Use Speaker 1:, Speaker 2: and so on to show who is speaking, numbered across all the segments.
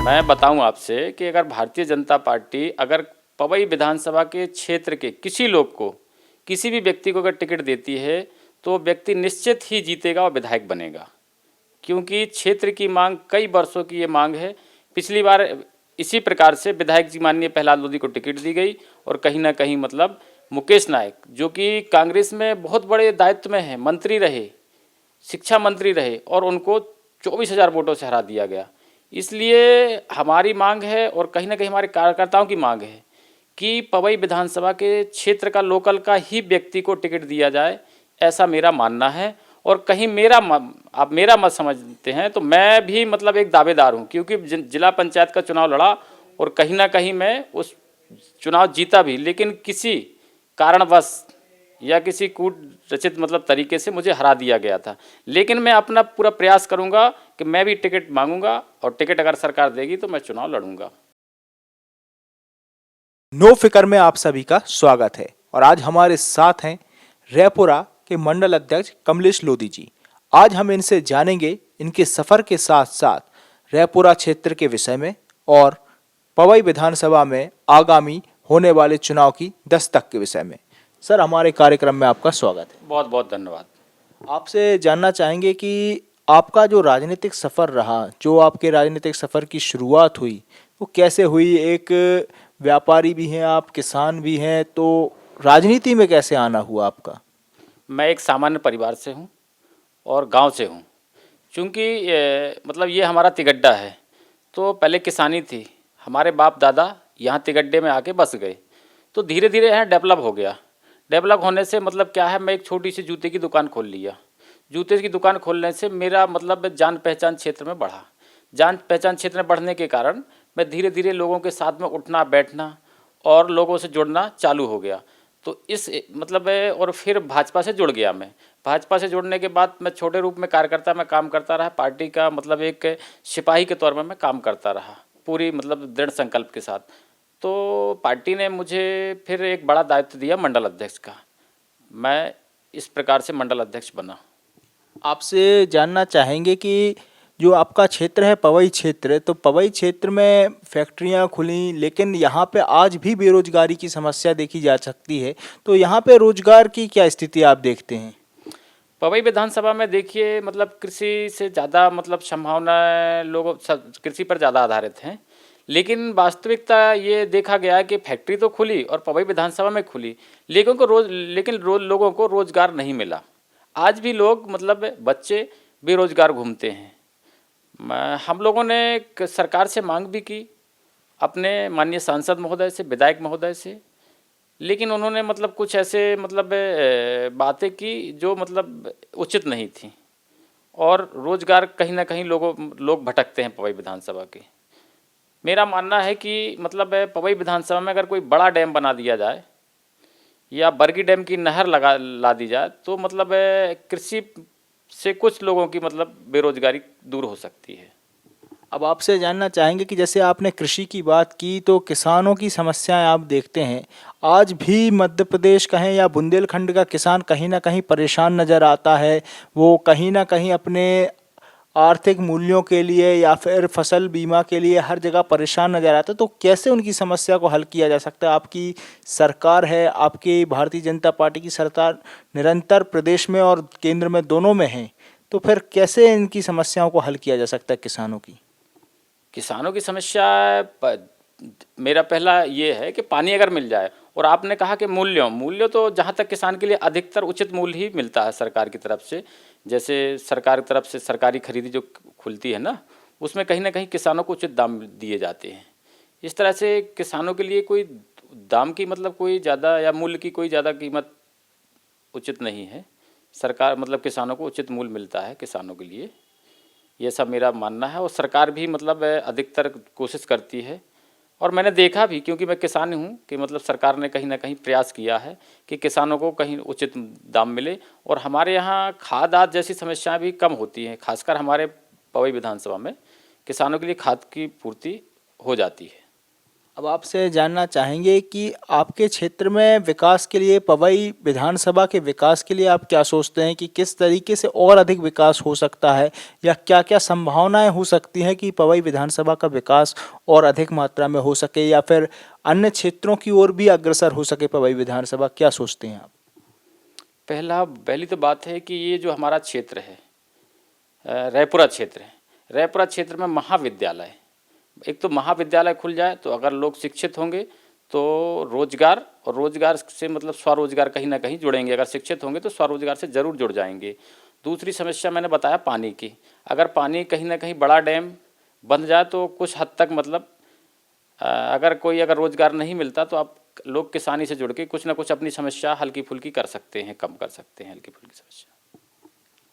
Speaker 1: मैं बताऊं आपसे कि अगर भारतीय जनता पार्टी अगर पवई विधानसभा के क्षेत्र के किसी लोग को, किसी भी व्यक्ति को अगर टिकट देती है तो व्यक्ति निश्चित ही जीतेगा और विधायक बनेगा, क्योंकि क्षेत्र की मांग कई वर्षों की ये मांग है। पिछली बार इसी प्रकार से विधायक जी माननीय प्रहलाद लोधी को टिकट दी गई और कहीं ना कहीं मतलब मुकेश नायक जो कि कांग्रेस में बहुत बड़े दायित्व में है, मंत्री रहे, शिक्षा मंत्री रहे, और उनको 24,000 वोटों से हरा दिया गया। इसलिए हमारी मांग है और कहीं ना कहीं हमारे कार्यकर्ताओं की मांग है कि पवई विधानसभा के क्षेत्र का लोकल का ही व्यक्ति को टिकट दिया जाए, ऐसा मेरा मानना है। और कहीं आप मेरा मत समझते हैं तो मैं भी मतलब एक दावेदार हूं, क्योंकि जिला पंचायत का चुनाव लड़ा और कहीं ना कहीं मैं उस चुनाव जीता भी, लेकिन किसी कारणवश या किसी कूट रचित मतलब तरीके से मुझे हरा दिया गया था। लेकिन मैं अपना पूरा प्रयास करूंगा कि मैं भी टिकट मांगूंगा और टिकट अगर सरकार देगी तो मैं चुनाव लड़ूंगा।
Speaker 2: नो फिकर में आप सभी का स्वागत है और आज हमारे साथ हैं रैपुरा के मंडल अध्यक्ष कमलेश लोधी जी। आज हम इनसे जानेंगे इनके सफर के साथ साथ रैपुरा क्षेत्र के विषय में और पवई विधानसभा में आगामी होने वाले चुनाव की दस्तक के विषय में। सर, हमारे कार्यक्रम में आपका स्वागत है।
Speaker 1: बहुत बहुत धन्यवाद।
Speaker 2: आपसे जानना चाहेंगे कि आपका जो राजनीतिक सफर रहा, जो आपके राजनीतिक सफर की शुरुआत हुई वो कैसे हुई? एक व्यापारी भी हैं आप, किसान भी हैं, तो राजनीति में कैसे आना हुआ आपका?
Speaker 1: मैं एक सामान्य परिवार से हूँ और गांव से हूँ। चूँकि मतलब ये हमारा तिगड्डा है, तो पहले किसानी थी, हमारे बाप दादा यहाँ तिगड्डे में आके बस गए, तो धीरे धीरे यहाँ डेवलप हो गया। डेवलप होने से मतलब क्या है, मैं एक छोटी सी जूते की दुकान खोल लिया। जूते की दुकान खोलने से मेरा मतलब जान पहचान क्षेत्र में बढ़ा। जान पहचान क्षेत्र में बढ़ने के कारण मैं धीरे धीरे लोगों के साथ में उठना बैठना और लोगों से जुड़ना चालू हो गया। तो इस मतलब और फिर भाजपा से जुड़ गया मैं। भाजपा से जुड़ने के बाद मैं छोटे रूप में कार्यकर्ता में काम करता रहा, पार्टी का मतलब एक सिपाही के तौर पर मैं काम करता रहा, पूरी मतलब दृढ़ संकल्प के साथ। तो पार्टी ने मुझे फिर एक बड़ा दायित्व दिया मंडल अध्यक्ष का। मैं इस प्रकार से मंडल अध्यक्ष बना।
Speaker 2: आपसे जानना चाहेंगे कि जो आपका क्षेत्र है पवई क्षेत्र, तो पवई क्षेत्र में फैक्ट्रियां खुली, लेकिन यहाँ पे आज भी बेरोजगारी की समस्या देखी जा सकती है। तो यहाँ पे रोजगार की क्या स्थिति आप देखते हैं?
Speaker 1: पवई विधानसभा में देखिए मतलब कृषि से ज़्यादा मतलब संभावना लोगों कृषि पर ज़्यादा आधारित हैं, लेकिन वास्तविकता ये देखा गया है कि फैक्ट्री तो खुली और पवई विधानसभा में खुली, लेकिन लोगों को रोज़गार नहीं मिला। आज भी लोग मतलब बच्चे बेरोजगार घूमते हैं। हम लोगों ने सरकार से मांग भी की, अपने माननीय सांसद महोदय से, विधायक महोदय से, लेकिन उन्होंने मतलब कुछ ऐसे मतलब बातें की जो मतलब उचित नहीं थी, और रोज़गार कहीं ना कहीं लोग भटकते हैं पवई विधानसभा के। मेरा मानना है कि मतलब पवई विधानसभा में अगर कोई बड़ा डैम बना दिया जाए या बरगी डैम की नहर ला दी जाए तो मतलब कृषि से कुछ लोगों की मतलब बेरोजगारी दूर हो सकती है।
Speaker 2: अब आपसे जानना चाहेंगे कि जैसे आपने कृषि की बात की, तो किसानों की समस्याएं आप देखते हैं। आज भी मध्य प्रदेश कहें या बुंदेलखंड का किसान कहीं ना कहीं परेशान नज़र आता है। वो कहीं ना कहीं अपने आर्थिक मूल्यों के लिए या फिर फसल बीमा के लिए हर जगह परेशान नजर आता है। तो कैसे उनकी समस्या को हल किया जा सकता है? आपकी सरकार है, आपकी भारतीय जनता पार्टी की सरकार निरंतर प्रदेश में और केंद्र में दोनों में है, तो फिर कैसे इनकी समस्याओं को हल किया जा सकता है किसानों की?
Speaker 1: किसानों की समस्या मेरा पहला ये है कि पानी अगर मिल जाए, और आपने कहा कि मूल्य तो जहाँ तक किसान के लिए अधिकतर उचित मूल्य ही मिलता है सरकार की तरफ से। जैसे सरकार की तरफ से सरकारी खरीदी जो खुलती है ना, उसमें कहीं ना कहीं किसानों को उचित दाम दिए जाते हैं। इस तरह से किसानों के लिए कोई दाम की मतलब कोई ज़्यादा या मूल्य की कोई ज़्यादा कीमत उचित नहीं है। सरकार मतलब किसानों को उचित मूल्य मिलता है किसानों के लिए, ये सब मेरा मानना है। और सरकार भी मतलब अधिकतर कोशिश करती है, और मैंने देखा भी, क्योंकि मैं किसान हूँ, कि मतलब सरकार ने कहीं ना कहीं प्रयास किया है कि किसानों को कहीं उचित दाम मिले। और हमारे यहाँ खाद आदि जैसी समस्याएं भी कम होती हैं, खासकर हमारे पवई विधानसभा में किसानों के लिए खाद की पूर्ति हो जाती है।
Speaker 2: अब आपसे जानना चाहेंगे कि आपके क्षेत्र में विकास के लिए, पवई विधानसभा के विकास के लिए आप क्या सोचते हैं कि किस तरीके से और अधिक विकास हो सकता है, या क्या क्या संभावनाएं हो सकती हैं कि पवई विधानसभा का विकास और अधिक मात्रा में हो सके, या फिर अन्य क्षेत्रों की ओर भी अग्रसर हो सके पवई विधानसभा? क्या सोचते हैं आप?
Speaker 1: पहली तो बात है कि ये जो हमारा क्षेत्र है, रायपुरा क्षेत्र है, रायपुरा क्षेत्र में महाविद्यालय, एक तो महाविद्यालय खुल जाए तो अगर लोग शिक्षित होंगे तो रोजगार, और रोजगार से मतलब स्वरोजगार कहीं ना कहीं जुड़ेंगे। अगर शिक्षित होंगे तो स्वरोजगार से ज़रूर जुड़ जाएंगे। दूसरी समस्या मैंने बताया पानी की, अगर पानी कहीं ना कहीं बड़ा डैम बन जाए तो कुछ हद तक मतलब अगर रोजगार नहीं मिलता तो आप लोग किसानी से जुड़ के कुछ ना कुछ अपनी समस्या हल्की फुल्की कर सकते हैं, कम कर सकते हैं हल्की फुल्की समस्या।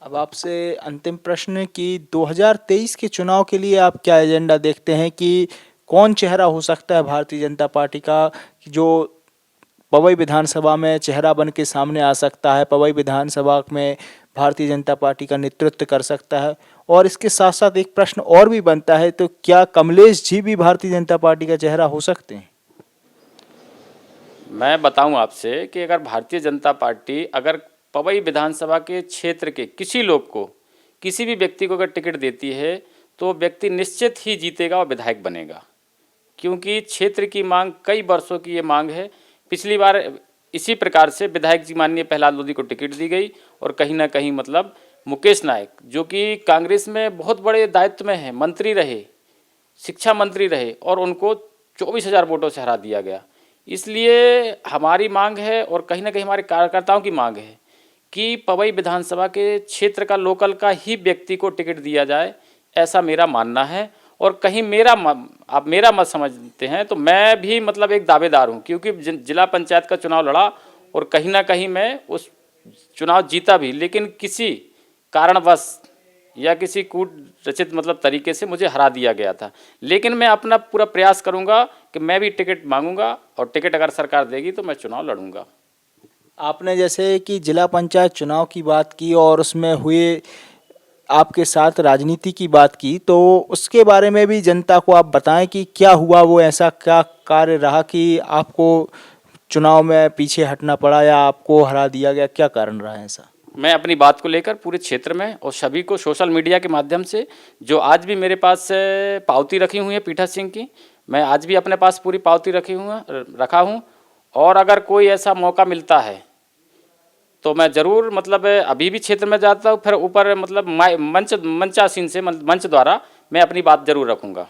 Speaker 2: अब आपसे अंतिम प्रश्न कि 2023 के चुनाव के लिए आप क्या एजेंडा देखते हैं कि कौन चेहरा हो सकता है भारतीय जनता पार्टी का जो पवई विधानसभा में चेहरा बन के सामने आ सकता है, पवई विधानसभा में भारतीय जनता पार्टी का नेतृत्व कर सकता है? और इसके साथ साथ एक प्रश्न और भी बनता है, तो क्या कमलेश जी भी भारतीय जनता पार्टी का चेहरा हो सकते हैं?
Speaker 1: मैं बताऊं आपसे कि अगर भारतीय जनता पार्टी अगर पवई विधानसभा के क्षेत्र के किसी लोग को, किसी भी व्यक्ति को अगर टिकट देती है तो व्यक्ति निश्चित ही जीतेगा और विधायक बनेगा, क्योंकि क्षेत्र की मांग कई वर्षों की ये मांग है। पिछली बार इसी प्रकार से विधायक जी माननीय प्रहलाद लोधी को टिकट दी गई और कहीं ना कहीं मतलब मुकेश नायक जो कि कांग्रेस में बहुत बड़े दायित्व में है, मंत्री रहे, शिक्षा मंत्री रहे, और उनको 24,000 वोटों से हरा दिया गया। इसलिए हमारी मांग है और कहीं ना कहीं हमारे कार्यकर्ताओं की मांग है कि पवई विधानसभा के क्षेत्र का लोकल का ही व्यक्ति को टिकट दिया जाए, ऐसा मेरा मानना है। और कहीं आप मेरा मत समझते हैं तो मैं भी मतलब एक दावेदार हूं, क्योंकि जिला पंचायत का चुनाव लड़ा और कहीं ना कहीं मैं उस चुनाव जीता भी, लेकिन किसी कारणवश या किसी कूट रचित मतलब तरीके से मुझे हरा दिया गया था। लेकिन मैं अपना पूरा प्रयास करूंगा कि मैं भी टिकट मांगूंगा, और टिकट अगर सरकार देगी तो मैं चुनाव लड़ूंगा।
Speaker 2: आपने जैसे कि जिला पंचायत चुनाव की बात की और उसमें हुए आपके साथ राजनीति की बात की, तो उसके बारे में भी जनता को आप बताएं कि क्या हुआ, वो ऐसा क्या कार्य रहा कि आपको चुनाव में पीछे हटना पड़ा या आपको हरा दिया गया? क्या कारण रहा है ऐसा?
Speaker 1: मैं अपनी बात को लेकर पूरे क्षेत्र में और सभी को सोशल मीडिया के माध्यम से, जो आज भी मेरे पास पावती रखी हुई है पीठा सिंह की, मैं आज भी अपने पास पूरी पावती रखा हूँ। और अगर कोई ऐसा मौका मिलता है तो मैं ज़रूर मतलब अभी भी क्षेत्र में जाता हूँ, फिर ऊपर मतलब मंचासीन से मंच द्वारा मैं अपनी बात ज़रूर रखूँगा।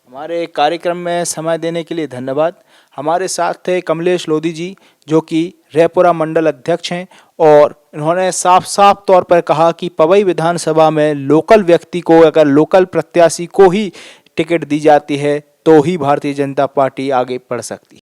Speaker 2: हमारे कार्यक्रम में समय देने के लिए धन्यवाद। हमारे साथ थे कमलेश लोधी जी, जो कि रायपुरा मंडल अध्यक्ष हैं, और इन्होंने साफ साफ तौर पर कहा कि पवई विधानसभा में लोकल व्यक्ति को, अगर लोकल प्रत्याशी को ही टिकट दी जाती है तो ही भारतीय जनता पार्टी आगे बढ़ सकती है।